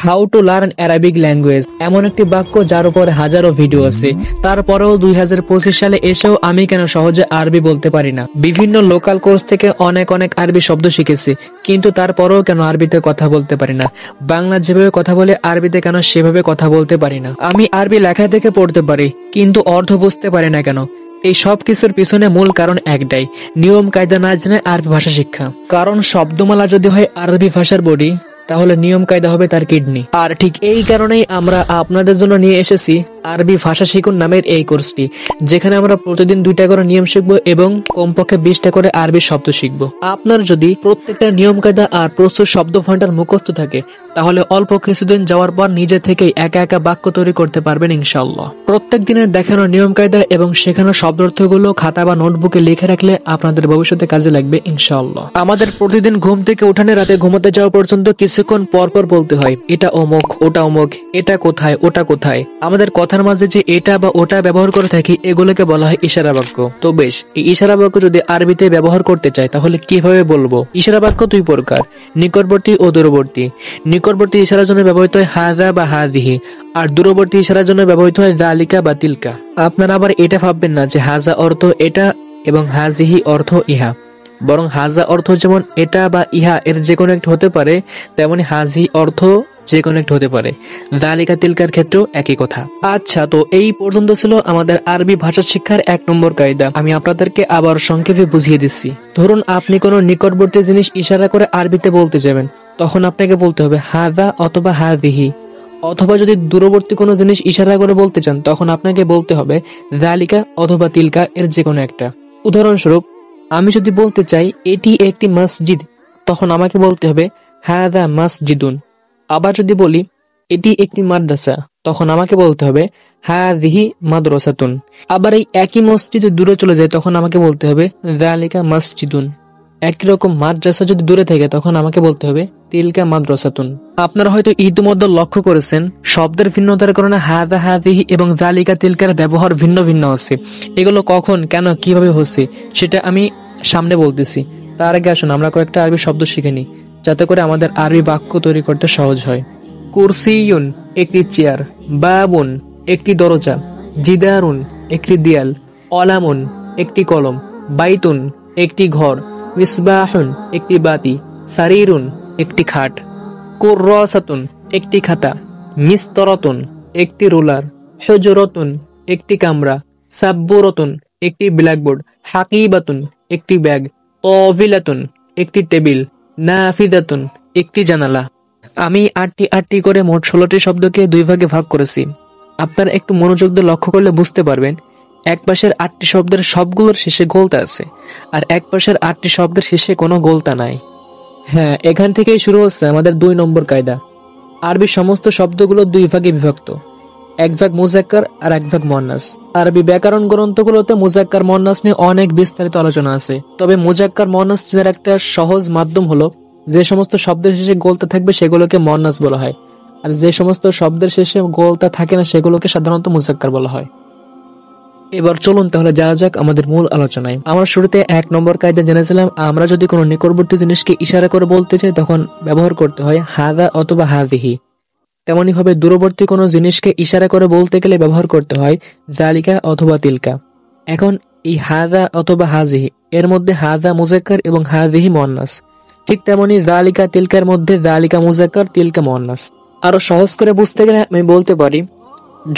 How to learn Arabic language এমন একটি বাক্য যার উপরে হাজারো ভিডিও আছে, তারপরেও 2025 সালে এসেও আমি কেন সহজে আরবি বলতে পারি না। বিভিন্ন লোকাল কোর্স থেকে অনেক আরবি শব্দ শিখেছি, কিন্তু তারপরেও কেন আরবিতে কথা বলতে পারি না। বাংলা যেভাবে কথা বলে আরবিতে কেন সেভাবে কথা বলতে পারি না। আমি আরবি লেখা থেকে পড়তে পারি, কিন্তু অর্থ বুঝতে পারি না কেন। এই সব কিছুর পিছনে মূল কারণ একটাই, নিয়ম কায়দা না জেনে আরবি ভাষা শিক্ষা। কারণ শব্দমালা যদি হয় আরবি ভাষার বডি, তাহলে নিয়ম কায়দা হবে তার কিডনি। আর ঠিক এই কারণেই আমরা আপনাদের জন্য নিয়ে এসেছি আরবি ভাষা শিখুন নামের এই কোর্সটি, যেখানে আমরা প্রতিদিন 2টা করে নিয়ম শিখবো এবং কমপক্ষে 20টা করে আরবি শব্দ শিখবো। আপনার যদি প্রত্যেকটা নিয়ম কায়দা আর প্রস্তুত শব্দ ভান্ডার মুখস্থ থাকে, তাহলে অল্প কিছুদিন যাওয়ার পর নিজে থেকেই একা একা বাক্য তৈরি করতে পারবেন ইনশাআল্লাহ। প্রত্যেক দিনের দেখানো নিয়ম কায়দা এবং শেখানো শব্দার্থগুলো খাতা বা নোটবুকে লিখে রাখলে আপনাদের ভবিষ্যতে কাজে লাগবে ইনশাআল্লাহ। আমাদের প্রতিদিন ঘুম থেকে উঠানে রাতে ঘুমাতে যাওয়া পর্যন্ত কিছুক্ষণ পর পর বলতে হয় এটা অমুক, ওটা অমুক, এটা কোথায়, ওটা কোথায়। আমাদের কথার মাঝে যে এটা বা ওটা ব্যবহার করে থাকি, এগুলোকে বলা হয় ইশারা বাক্য। তো বেশ, এই ইশারা বাক্য যদি আরবিতে ব্যবহার করতে চাই, তাহলে কিভাবে বলবো? ইশারা বাক্য 2 প্রকার, নিকটবর্তী ও দূরবর্তী। নিকটবর্তী ইশারার জন্য ব্যবহৃত হয় হাযা বা হাযিহি, আর দূরবর্তী ইশারার জন্য ব্যবহৃত হয় যালিকা বা তিলকা। আপনারা আবার এটা ভাববেন না যে হাযা অর্থ এটা এবং হাযিহি অর্থ ইহা, বরং হাযা অর্থ যেমন এটা বা ইহা এর যে কোনো একটা হতে পারে, তেমনি হাযিহি অর্থ যে কোনো একটা হতে পারে। যালিকা তিলকার ক্ষেত্রেও একই কথা। আচ্ছা, তো এই পর্যন্ত ছিল আমাদের আরবি ভাষা শিক্ষার 1 নম্বর কায়দা। আমি আপনাদেরকে আবার সংক্ষেপে বুঝিয়ে দিচ্ছি। ধরুন আপনি কোনো নিকটবর্তী জিনিস ইশারা করে আরবিতে বলতে যাবেন, তখন আপনাকে বলতে হবে হাযা অথবা হাযিহি। অথবা যদি দূরবর্তী কোনো জিনিস ইশারা করে বলতে চান, তখন আপনাকে বলতে হবে যালিকা অথবা তিলকা এর যে কোনো একটা। উদাহরণস্বরূপ, আমি যদি বলতে চাই এটি একটি মসজিদ, তখন আমাকে বলতে হবে হাযা মসজিদুন। আবার যদি বলি এটি একটি মাদ্রাসা, তখন আমাকে বলতে হবে হাযিহি মাদ্রাসাতুন। আবার এই একই মসজিদ দূরে চলে যায়, তখন আমাকে বলতে হবে যালিকা মসজিদুন। একই রকম মাদ্রাসা যদি দূরে থাকে, তখন আমাকে বলতে হবে তিলকা মাদ্রাসাতুন। আপনারা হয়তো ইতিমধ্যে লক্ষ্য করেছেন, শব্দের ভিন্নতার কারণে হাযা হাযিহি এবং যালিকা তিলকার ব্যবহার ভিন্ন ভিন্ন আছে। এগুলো কখন, কেন, কিভাবে হচ্ছে সেটা আমি সামনে বলতেছি। তার আগে আসুন আমরা কয়েকটা আরবি শব্দ শিখে নিই, যাতে করে আমাদের আরবি বাক্য তৈরি করতে সহজ হয়। কুরসিয়ুন একটি চেয়ার, বাবুন একটি দরজা, জিদারুন একটি দেয়াল, অলামুন একটি কলম, বাইতুন একটি ঘর, মিসবাহুন একটি বাতি, সারিরুন একটি খাট, কুররাসাতুন একটি খাতা, মিস্তরাতুন একটি রুলার, হুজরাতুন একটি কামরা, সাব্বুরাতুন একটি ব্ল্যাকবোর্ড, হাকিবাতুন একটি ব্যাগ, তাওবিলাতুন একটি টেবিল, নাফিদাতুন একটি জানালা। আমি 8টি করে মোট 16টি শব্দকে 2 ভাগে ভাগ করেছি। আপনারা একটু মনোযোগ দিয়ে লক্ষ্য করলে বুঝতে পারবেন, এক পাশের 8টি শব্দের সবগুলোর শেষে গোলতা আছে, আর এক পাশের 8টি শব্দের শেষে কোনো গোলতা নাই। হ্যাঁ, এখান থেকেই শুরু হচ্ছে আমাদের 2 নম্বর কায়দা। আরবি সমস্ত শব্দগুলো 2 ভাগে বিভক্ত, 1 ভাগ মুজাক্কার আর 1 ভাগ মুয়ান্নাস। আরবি ব্যাকরণ গ্রন্থগুলোতে মুজাক্কার মুয়ান্নাস নিয়ে অনেক বিস্তারিত আলোচনা আছে। তবে মুজাক্কার মুয়ান্নাস চেনার একটা সহজ মাধ্যম হলো, যে সমস্ত শব্দের শেষে গোলতা থাকবে সেগুলোকে মুয়ান্নাস বলা হয়, আর যে সমস্ত শব্দের শেষে গোলতা থাকে না সেগুলোকে সাধারণত মুজাক্কার বলা হয়। এবার চলুন তাহলে যাওয়া যাক আমাদের মূল আলোচনায়। আমরা শুরুতে 1 নম্বর কায়দা জেনেছিলাম, আমরা যদি কোনো নিকটবর্তী জিনিসকে ইশারা করে বলতে চাই, তখন ব্যবহার করতে হয় হাযা অথবা হাযিহি। তেমনি ভাবে দূরবর্তী কোনো জিনিসকে ইশারা করে বলতে গেলে ব্যবহার করতে হয় যালিকা অথবা তিলকা। এখন এই হাযা অথবা হাযিহি এর মধ্যে হাযা মুজাক্কার এবং হাযিহি মুয়ান্নাস। ঠিক তেমনি যালিকা তিলকার মধ্যে যালিকা মুজাক্কার, তিলকা মুয়ান্নাস। আরো সহজ করে বুঝতে গেলে আমি বলতে পারি,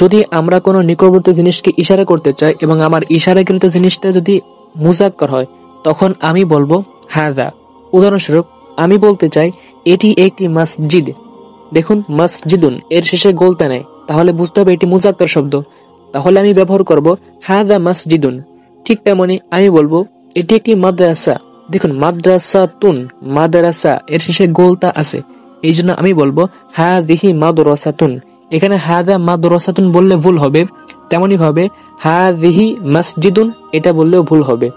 যদি আমরা কোনো নিকটবর্তী জিনিসকে ইশারা করতে চাই এবং আমার ইশারাকৃত জিনিসটা যদি মুজাক্কার হয়, তখন আমি বলবো হাযা। উদাহরণস্বরূপ, আমি বলতে চাই এটি একটি মসজিদ। দেখুন, মসজিদুন এর শেষে গোলতা নেই, তাহলে বুঝতে হবে এটি মুজাক্কার শব্দ, তাহলে আমি ব্যবহার করব হাযা মসজিদুন। ঠিক তেমনি আমি বলবো এটি একটি মাদ্রাসা। দেখুন, মাদ্রাসাতুন, মাদ্রাসা এর শেষে গোলতা আছে, এই জন্য আমি বলবো হাযিহি মাদ্রাসাতুন। এখানে হাযা মাদ্রাসাতুন বললে ভুল হবে, তেমনি ভাবে হাযিহি মসজিদুন এটা বললেও ভুল হবে।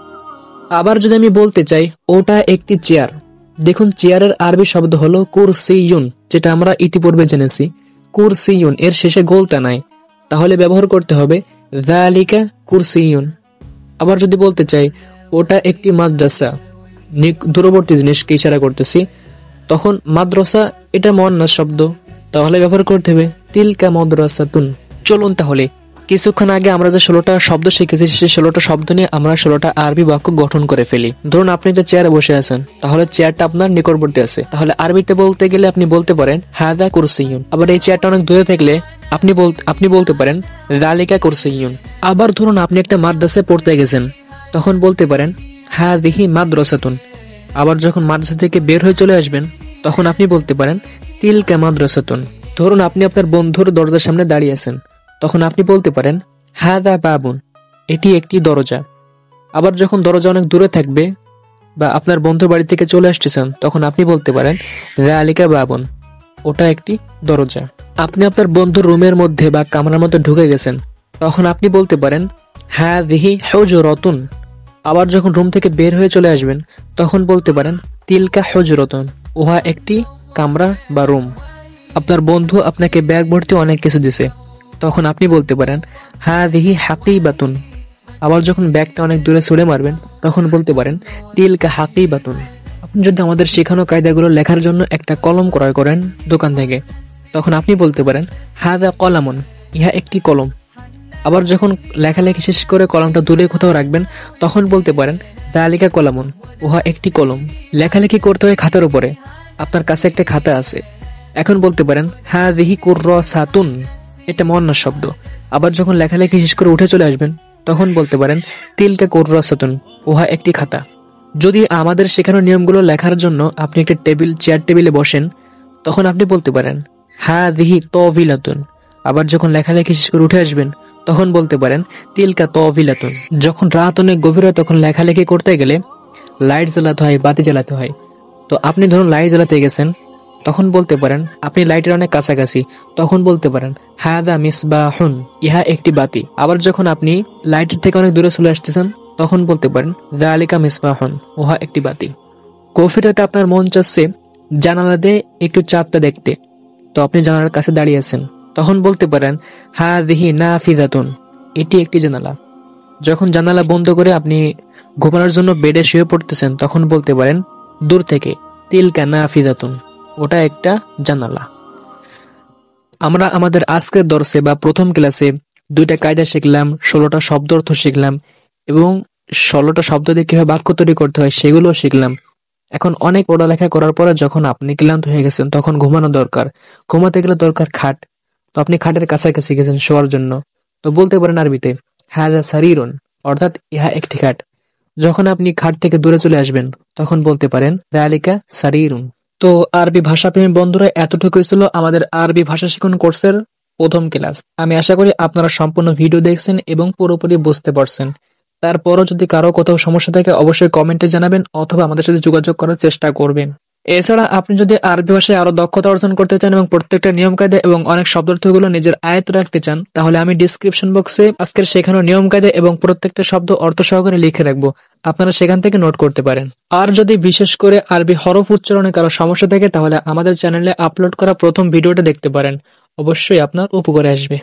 আবার যদি আমি বলতে চাই ওটা একটি চেয়ার, দেখুন চেয়ারের আরবি শব্দ হলো কুরসিয়ুন, যেটা আমরা ইতিপূর্বে জেনেছি। কুরসিয়ুন এর শেষে গোলতা নাই, তাহলে ব্যবহার করতে হবে যালিকা কুরসিয়ুন। আবার যদি বলতে চাই ওটা একটি মাদ্রাসা, দূরবর্তী জিনিসকে ইশারা করতেছি, তখন মাদ্রাসা এটা মুয়ান্নাস শব্দ, তাহলে ব্যবহার করতে হবে তিলকা মাদ্রাসাতুন। চলুন তাহলে কিছুক্ষণ আগে আমরা যে 16টা শব্দ শিখেছি সেই 16টা শব্দ নিয়ে আমরা 16টা আরবি বাক্য গঠন করে ফেলি। ধরুন আপনি তো চেয়ারে বসে আছেন, তাহলে চেয়ারটা আপনার নিকটবর্তী আছে, তাহলে আরবিতে বলতে গেলে আপনি বলতে পারেন হাদা কুরসিয়ুন। আবার এই চেয়ারটা অনেক দূরে থাকলে আপনি বলতে পারেন যালিকা কুরসিয়ুন। আবার ধরুন আপনি একটা মাদ্রাসায় পড়তে গেছেন, তখন বলতে পারেন হাদিহি মাদ্রাসাতুন। আবার যখন মাদ্রাসা থেকে বের হয়ে চলে আসবেন তখন আপনি বলতে পারেন তিলকা মাদ্রাসাতুন। ধরুন আপনি আপনার বন্ধুর দরজার সামনে দাঁড়িয়ে আছেন, তখন আপনি বলতে পারেন হাদা বাবুন, এটি একটি দরজা। আবার যখন দরজা অনেক দূরে থাকবে বা আপনার বন্ধুর বাড়ি থেকে চলে আসতেছেন, তখন আপনি বলতে পারেন যালিকা বাবুন, ওটা একটি দরজা। আপনি আপনার বন্ধুর রুমের মধ্যে বা কামরার মধ্যে ঢুকে গেছেন, তখন আপনি বলতে পারেন হাদিহি হুজরাতুন। আবার যখন রুম থেকে বের হয়ে চলে আসবেন তখন বলতে পারেন তিলকা হুজরাতুন, উহা একটি কামরা বা রুম। আপনার বন্ধু আপনাকে ব্যাগ ভর্তি অনেক কিছু দিছে, তখন আপনি বলতে পারেন হাদিহি হাকিবাতুন। আবার যখন ব্যাগটা অনেক দূরে ছুড়ে মারবেন তখন বলতে পারেন তিলকা হাকিবাতুন। আপনি যদি আমাদের শেখানো কায়দাগুলো লেখার জন্য একটা কলম ক্রয় করেন দোকান থেকে, তখন আপনি বলতে পারেন হাদা কলামুন, ইহা একটি কলম। আবার যখন লেখালেখি শেষ করে কলমটা দূরে কোথাও রাখবেন তখন বলতে পারেন যালিকা কলামুন, উহা একটি কলম। লেখালেখি করতে হয় খাতার উপরে, আপনার কাছে একটা খাতা আছে, এখন বলতে পারেন হাদিহি কুররাসাতুন, এটা মুয়ান্নাস শব্দ। আবার যখন লেখালেখি শেষ করে উঠে চলে আসবেন তখন বলতে পারেন তিলকা কুররাসাতুন, উহা একটি খাতা। যদি আমাদের শেখানোর নিয়মগুলো লেখার জন্য আপনি একটা চেয়ার টেবিলে বসেন, তখন আপনি বলতে পারেন হাদিহি তাওবিলাতুন। আবার যখন লেখালেখি শেষ করে উঠে আসবেন তখন বলতে পারেন তিলকা তাওবিলাতুন। যখন রাত অনেক গভীর হয় তখন লেখালেখি করতে গেলে লাইট জ্বালাতে হয়, বাতি জ্বালাতে হয়। তো আপনি ধরুন লাইট জ্বালাতে গেছেন, তখন বলতে পারেন আপনি লাইটের অনেক কাছাকাছি, তখন বলতে পারেন হাদা মিসবাহুন, ইহা একটি বাতি। আবার যখন আপনি লাইটের থেকে অনেক দূরে চলে আসতেছেন তখন বলতে পারেন যালিকা মিসবাহুন, উহা একটি বাতি। গভীর রাতে আপনার মন চাচ্ছে জানালা দিয়ে একটু চাঁদটা দেখতে, তো আপনি জানালার কাছে দাঁড়িয়ে আছেন, তখন বলতে পারেন হাদিহি নাফিজাতুন, এটি একটি জানালা। যখন জানালা বন্ধ করে আপনি ঘুমানোর জন্য বেডে শুয়ে পড়তেছেন তখন বলতে পারেন দূর থেকে তিলকা নাফিজাতুন, ওটা একটা জানালা। আমরা আমাদের আজকের দর্শে বা প্রথম ক্লাসে 2টা কায়দা শিখলাম, 16টা শব্দ অর্থ শিখলাম এবং 16টা শব্দ দিয়ে কিভাবে বাক্য তৈরি করতে হয় সেগুলো শিখলাম। এখন অনেক পড়ালেখা করার পরে যখন আপনি ক্লান্ত হয়ে গেছেন তখন ঘুমানো দরকার, ঘুমাতে গেলে দরকার খাট। তো আপনি খাটের কাছাকাছি গেছেন শোয়ার জন্য, তো বলতে পারেন আরবিতে হাদা সারিরুন, অর্থাৎ ইহা একটি খাট। যখন আপনি খাট থেকে দূরে চলে আসবেন তখন বলতে পারেন যালিকা সারিরুন। তো আরবি ভাষাপ্রেমী বন্ধুরা, এতটুকুই ছিল আমাদের আরবি ভাষা শিখন কোর্সের প্রথম ক্লাস। আমি আশা করি আপনারা সম্পূর্ণ ভিডিও দেখছেন এবং পুরোপুরি বুঝতে পারছেন। তারপরও যদি কারো কোথাও সমস্যা থাকে অবশ্যই কমেন্টে জানাবেন অথবা আমাদের সাথে যোগাযোগ করার চেষ্টা করবেন। এছাড়া আপনি যদি আরবি ভাষায় আরো দক্ষতা অর্জন করতে চান এবং প্রত্যেকটা নিয়ম কায়দা এবং অনেক শব্দার্থগুলো নিজের আয়ত্তে রাখতে চান, তাহলে আমি ডিসক্রিপশন বক্সে আজকের শেখানো নিয়ম কায়দা এবং প্রত্যেকটা শব্দ অর্থ সহকারে লিখে রাখবো, আপনারা সেখান থেকে নোট করতে পারেন। আর যদি বিশেষ করে আরবি হরফ উচ্চারণে কারো সমস্যা থাকে তাহলে আমাদের চ্যানেলে আপলোড করা প্রথম ভিডিওটা দেখতে পারেন, অবশ্যই আপনার উপকারে আসবে।